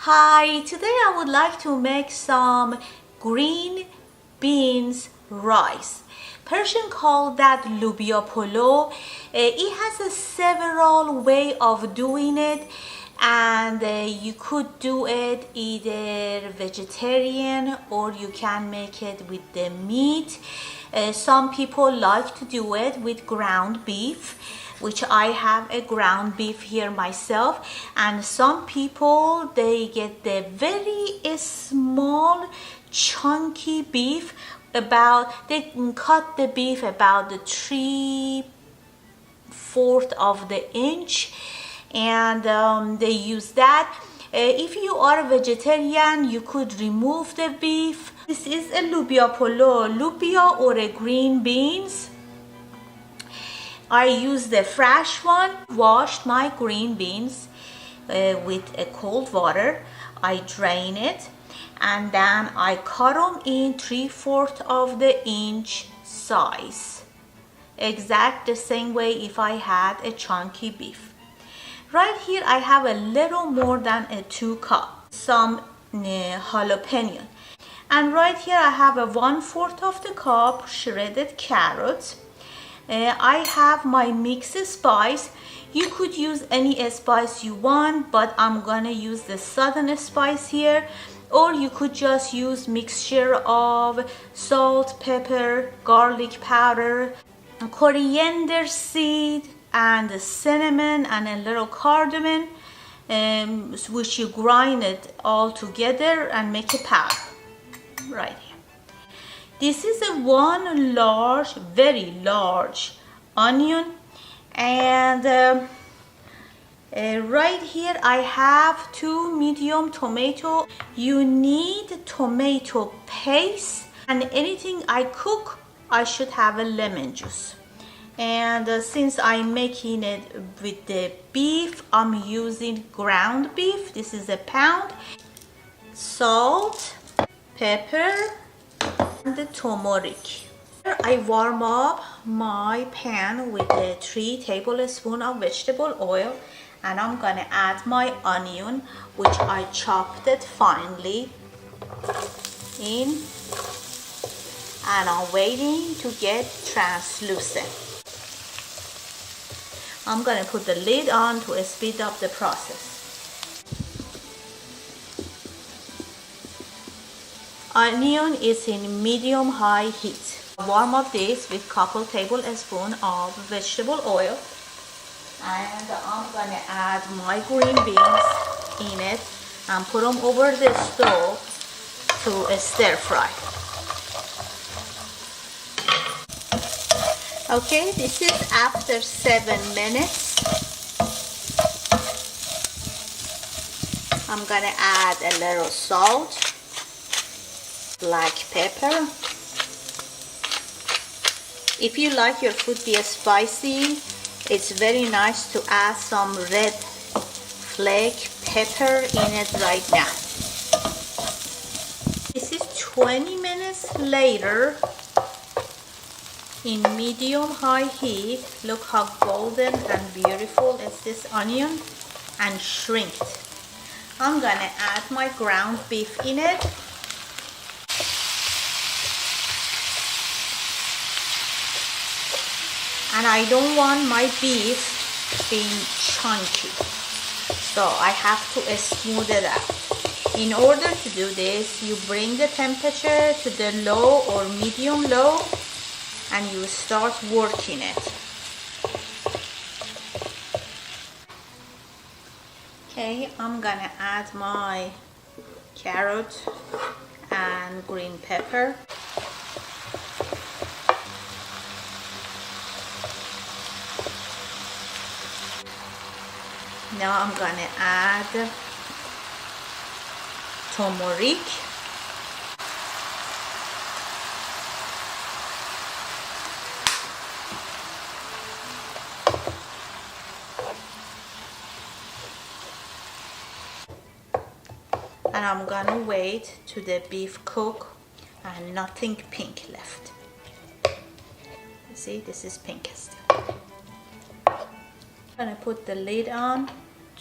Hi, today I would like to make some green beans rice. Persian call that Loobia Polo. It has several way of doing it, and you could do it either vegetarian or you can make it with the meat. Some people like to do it with ground beef, which I have a ground beef here myself, and some people they get the very small chunky beef. They cut the beef about the 3/4 of the inch, and they use that. If you are a vegetarian, you could remove the beef. This is a Loobia Polo, Loobia or a green beans. I use the fresh one. Washed my green beans with a cold water. I drain it and then I cut them in 3/4 of the inch size. Exact the same way if I had a chunky beef. Right here I have a little more than a 2 cup. Some jalapeno. And right here I have a 1/4 of the cup shredded carrots. I have my mixed spice. You could use any spice you want, but I'm gonna use the southern spice here, or you could just use mixture of salt, pepper, garlic powder, coriander seed, and cinnamon, and a little cardamom, which you grind it all together and make a powder right here. This is a one large, very large onion, and right here I have 2 medium tomato. You need tomato paste, and anything I cook I should have a lemon juice. And since I'm making it with the beef, I'm using ground beef. This is a pound. Salt, pepper, and the turmeric. I warm up my pan with 3 tablespoons of vegetable oil, and I'm gonna add my onion, which I chopped it finely in, and I'm waiting to get translucent. I'm gonna put the lid on to speed up the process. Onion is in medium-high heat. Warm up this with couple tablespoons of vegetable oil, and I'm gonna add my green beans in it and put them over the stove to stir fry. Okay, this is after 7 minutes. I'm gonna add a little salt, black pepper. If you like your food be spicy, it's very nice to add some red flake pepper in it right now. This is 20 minutes later in medium-high heat. Look how golden and beautiful is this onion, and shrinked. I'm gonna add my ground beef in it. And I don't want my beef being chunky, so I have to smooth it out. In order to do this, you bring the temperature to the low or medium low, and you start working it. Okay, I'm gonna add my carrot and green pepper. Now I'm gonna add turmeric, and I'm gonna wait till the beef cook and nothing pink left. You see, this is pink still. I'm gonna put the lid on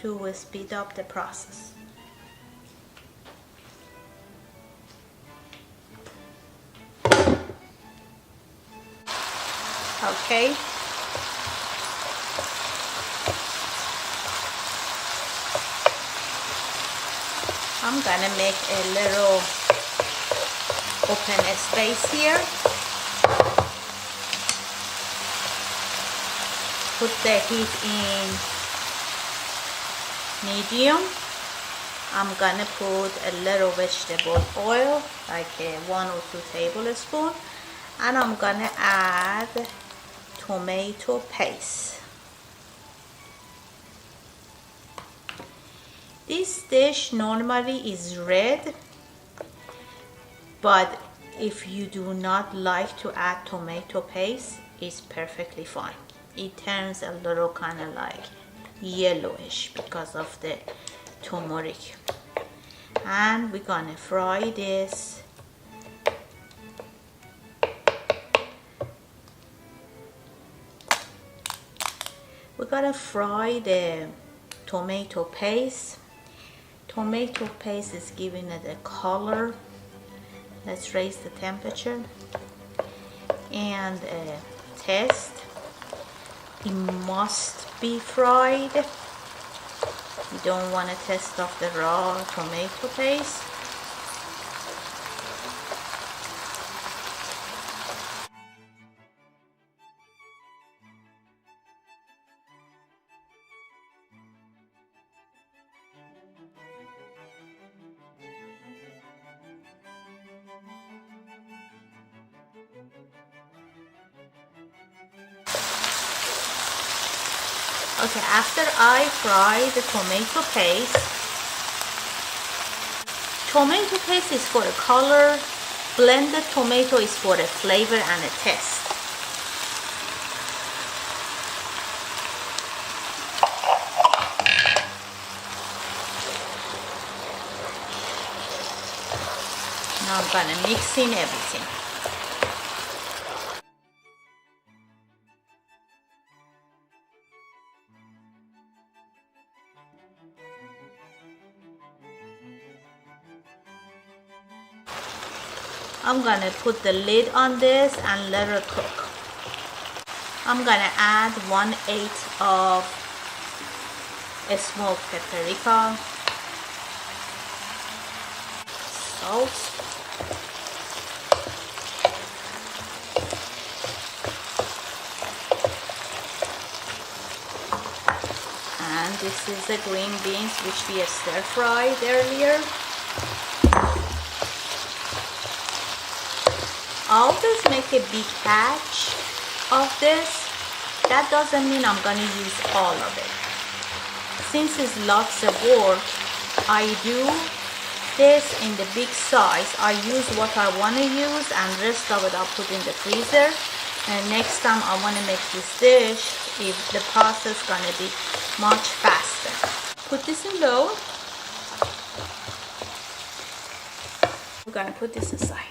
to speed up the process. Okay. I'm gonna make a little open space here. Put the heat in medium. I'm gonna put a little vegetable oil, like 1 or 2 tablespoons, and I'm gonna add tomato paste. This dish normally is red, but if you do not like to add tomato paste, it's perfectly fine. It turns a little kind of like yellowish because of the turmeric. And we're gonna fry this we're gonna fry the tomato paste. Tomato paste is giving it a color. Let's raise the temperature and test. It must be fried. You don't want to test off the raw tomato paste. Okay, after I fry the tomato paste is for a color, blended tomato is for a flavor and a taste. Now I'm gonna mix in everything. I'm gonna put the lid on this and let it cook. I'm gonna add 1/8 of a smoked paprika, salt, and this is the green beans which we stir fried earlier. I always make a big batch of this. That doesn't mean I'm gonna use all of it. Since it's lots of work, I do this in the big size. I use what I want to use and rest of it I'll put in the freezer. And next time I want to make this dish, if the process gonna be much faster. Put this in low. We're gonna put this aside.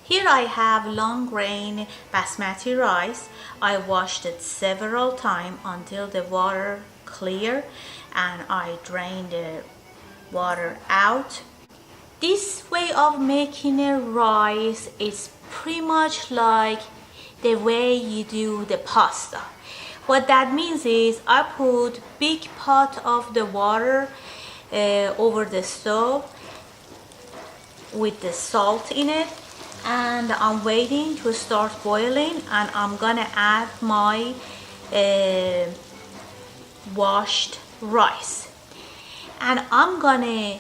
Here I have long grain basmati rice. I washed it several times until the water clear, and I drained the water out. This way of making a rice is pretty much like the way you do the pasta. What that means is I put big pot of the water over the stove with the salt in it, and I'm waiting to start boiling, and I'm gonna add my washed rice, and I'm gonna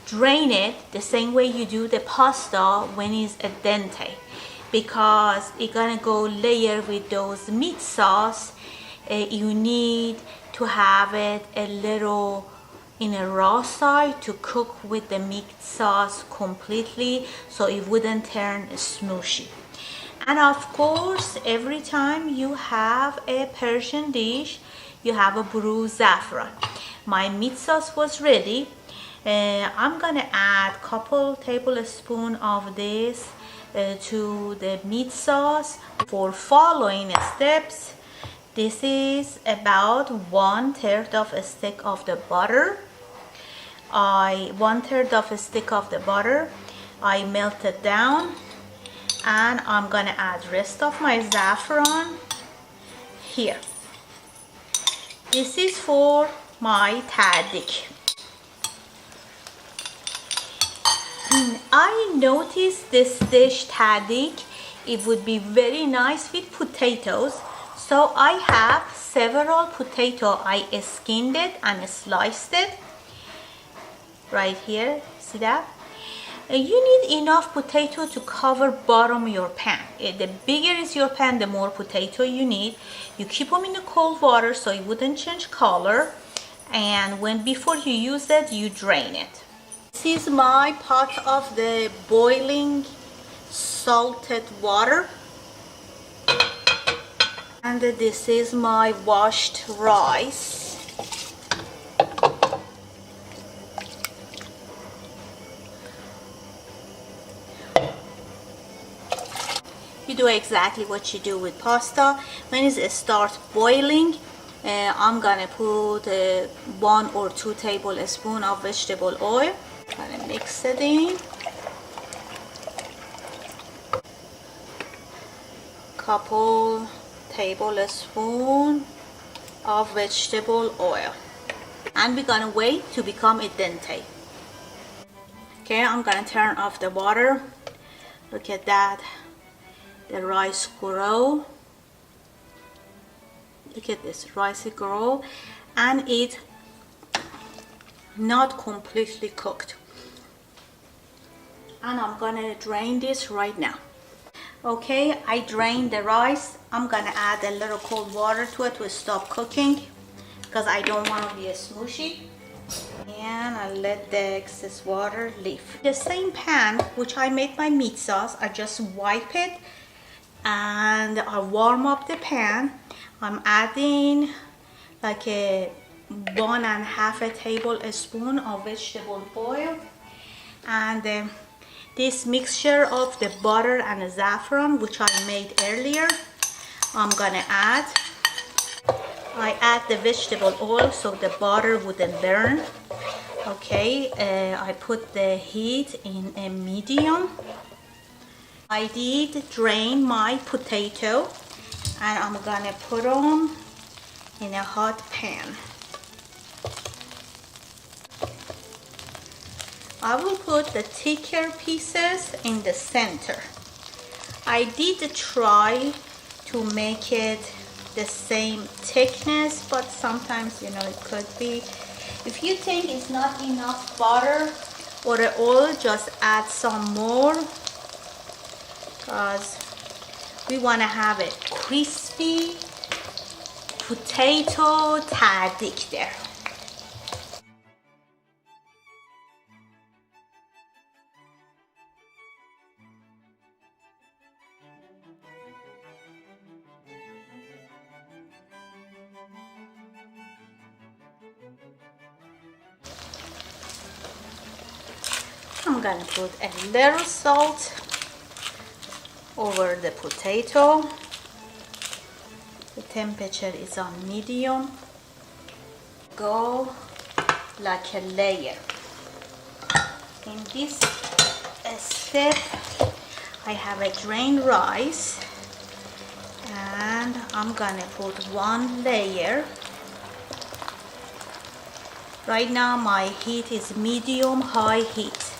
drain it the same way you do the pasta when it's a dente, because it's gonna go layer with those meat sauce. You need to have it a little in a raw side to cook with the meat sauce completely, so it wouldn't turn smooshy. And of course, every time you have a Persian dish, you have a Brew Saffron. My meat sauce was ready. I'm gonna add a couple tablespoons of this to the meat sauce. For following steps, this is about 1/3 of a stick of the butter. 1/3 of a stick of the butter I melted down, And I'm gonna add rest of my saffron here. This is for my tahdig. I noticed this dish tahdig, it would be very nice with potatoes. So I have several potato. I skinned it and sliced it right here. See that? You need enough potato to cover bottom of your pan. The bigger is your pan, the more potato you need. You keep them in the cold water so it wouldn't change color. And before you use it, you drain it. This is my pot of the boiling salted water. And this is my washed rice. You do exactly what you do with pasta. When it starts boiling, I'm gonna put 1 or 2 tablespoons of vegetable oil. Gonna mix it in. Couple tablespoons of vegetable oil. And we're gonna wait to become a dente. Okay, I'm gonna turn off the water. Look at that. The rice grow. Look at this, rice grow, and it's not completely cooked. And I'm gonna drain this right now. Okay, I drained the rice. I'm gonna add a little cold water to it to stop cooking because I don't want to be a smooshy. And I let the excess water leave. The same pan which I made my meat sauce, I just wipe it and I warm up the pan. I'm adding like a 1.5 tablespoon of vegetable oil, and this mixture of the butter and the saffron which I made earlier, I'm gonna add. I add the vegetable oil so the butter wouldn't burn. Okay, I put the heat in a medium. I did drain my potato and I'm gonna put them in a hot pan. I will put the thicker pieces in the center. I did try to make it the same thickness, but sometimes, you know, it could be. If you think it's not enough butter or oil, just add some more, because we want to have a crispy potato tahdig there. I'm gonna put a little salt over the potato. The temperature is on medium. Go like a layer. In this step, I have a drained rice and I'm gonna put 1 layer. Right now my heat is medium high heat.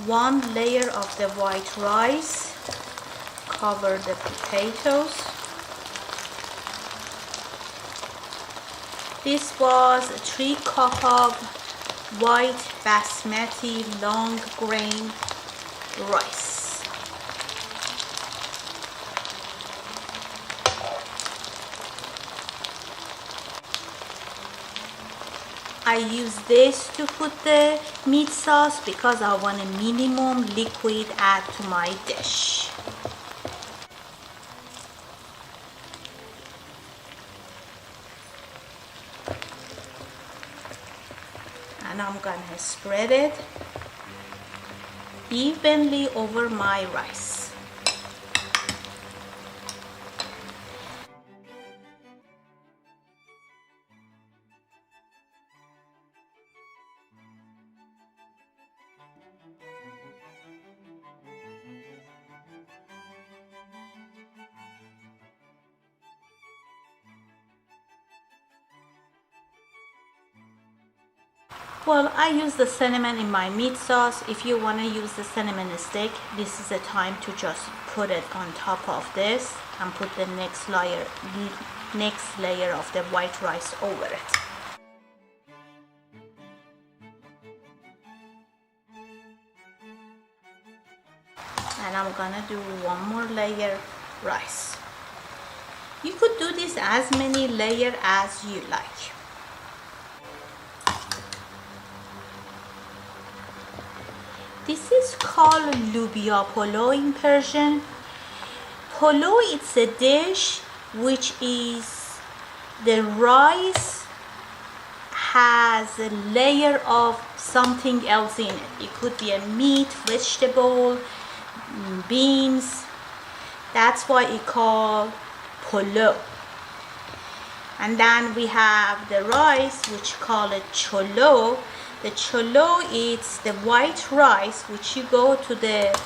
1 layer of the white rice, cover the potatoes. This was 3 cups of white basmati long grain rice. I use this to put the meat sauce because I want a minimum liquid add to my dish. And I'm gonna spread it evenly over my rice. Well, I use the cinnamon in my meat sauce. If you want to use the cinnamon stick, this is the time to just put it on top of this and put the next layer of the white rice over it. And I'm gonna do one more layer rice. You could do this as many layers as you like. This is called Loobia Polo in Persian. Polo, it's a dish which is the rice has a layer of something else in it. It could be a meat, vegetable, beans. That's why it's called polo. And then we have the rice, which call it cholo. The cholo is the white rice which you go to the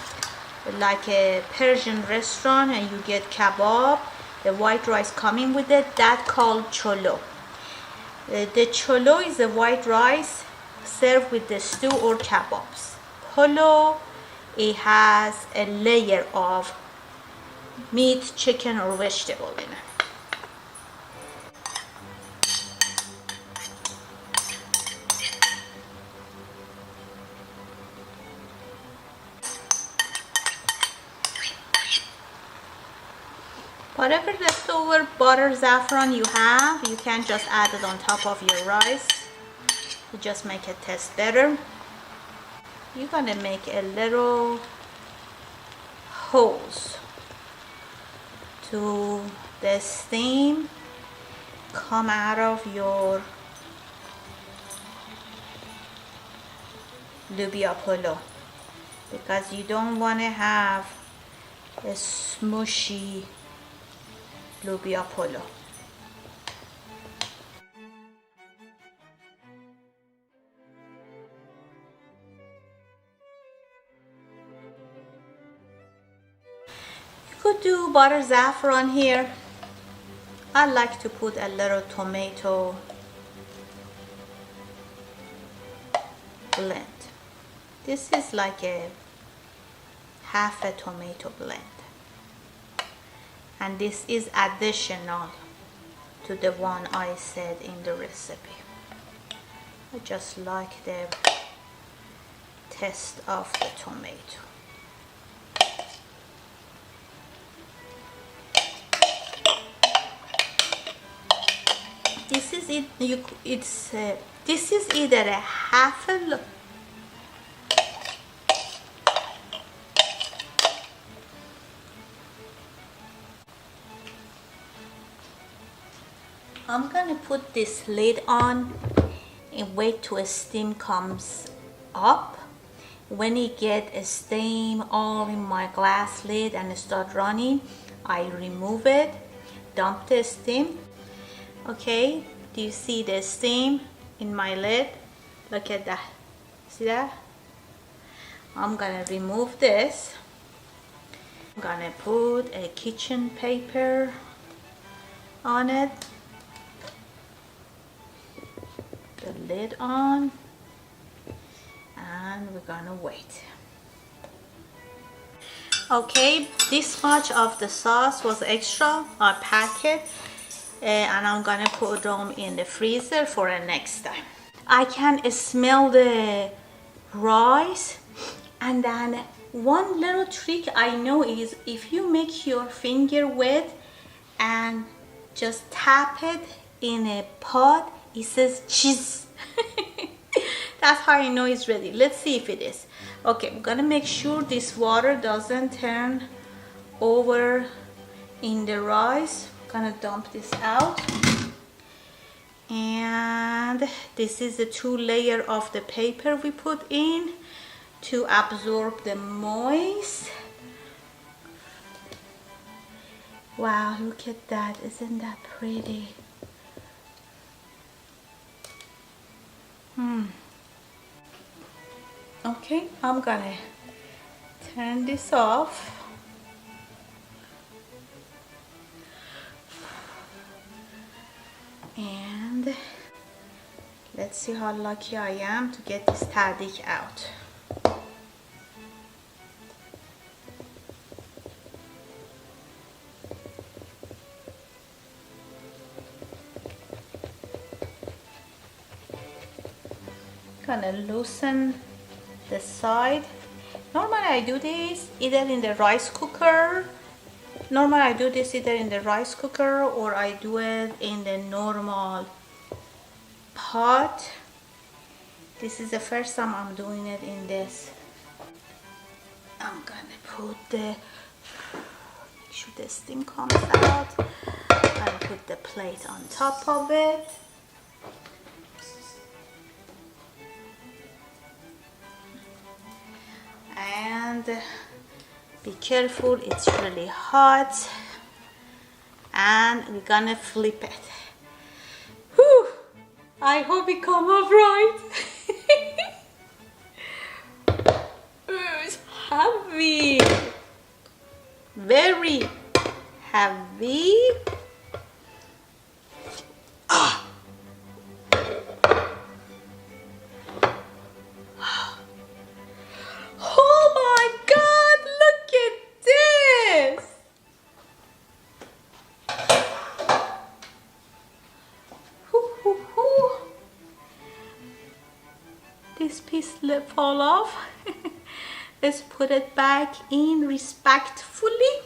like a Persian restaurant and you get kebab, the white rice coming with it, that called cholo. The cholo is the white rice served with the stew or kebabs. Polo, it has a layer of meat, chicken or vegetable in it. Whatever leftover butter saffron you have, you can just add it on top of your rice to just make it taste better. You're gonna make a little holes to the steam come out of your Loobia polo, because you don't want to have a smushy Loobia polo. You could do butter saffron here. I like to put a little tomato blend. This is like a half a tomato blend. And this is additional to the one I said in the recipe. I just like the taste of the tomato. This is it. This is either a half a I'm gonna put this lid on and wait till a steam comes up. When it get a steam all in my glass lid and start running, I remove it, dump the steam. Okay, do you see the steam in my lid? Look at that. See that? I'm gonna remove this. I'm gonna put a kitchen paper on it. The lid on, and we're gonna wait. Okay, this much of the sauce was extra. I pack it and I'm gonna put them in the freezer for the next time. I can smell the rice, and then one little trick I know is if you make your finger wet and just tap it in a pot, it says cheese. That's how I know it's ready. Let's see if it is. Okay, I'm gonna make sure this water doesn't turn over in the rice. I'm gonna dump this out. And this is the 2 layer of the paper we put in to absorb the moist. Wow, look at that. Isn't that pretty? Okay, I'm gonna turn this off. And Let's see how lucky I am to get this tahdig out. Gonna loosen the side. Normally I do this either in the rice cooker. Or I do it in the normal pot. This is the first time I'm doing it in this. I'm gonna put make sure the steam comes out. I'll put the plate on top of it. And be careful, it's really hot. And we're gonna flip it. Whew! I hope it comes out right. It's heavy. Very heavy. This piece fall off. Let's put it back in respectfully.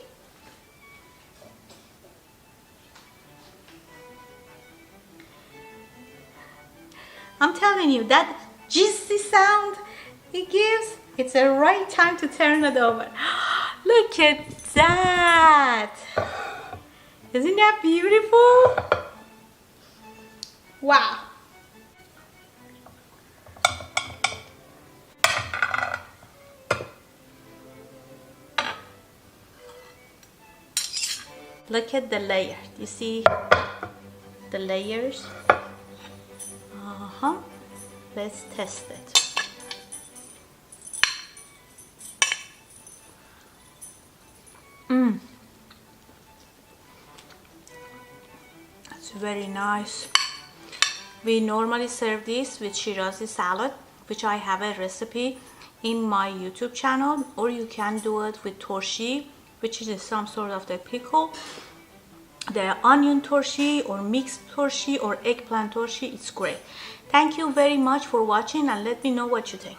I'm telling you, that juicy sound it gives, it's the right time to turn it over. Look at that. Isn't that beautiful? Wow. Look at the layer. You see the layers? Let's test it. It's very nice. We normally serve this with Shirazi salad, which I have a recipe in my YouTube channel, or you can do it with torshi, which is some sort of the pickle, the onion torshi or mixed torshi or eggplant torshi. It's great. Thank you very much for watching, and let me know what you think.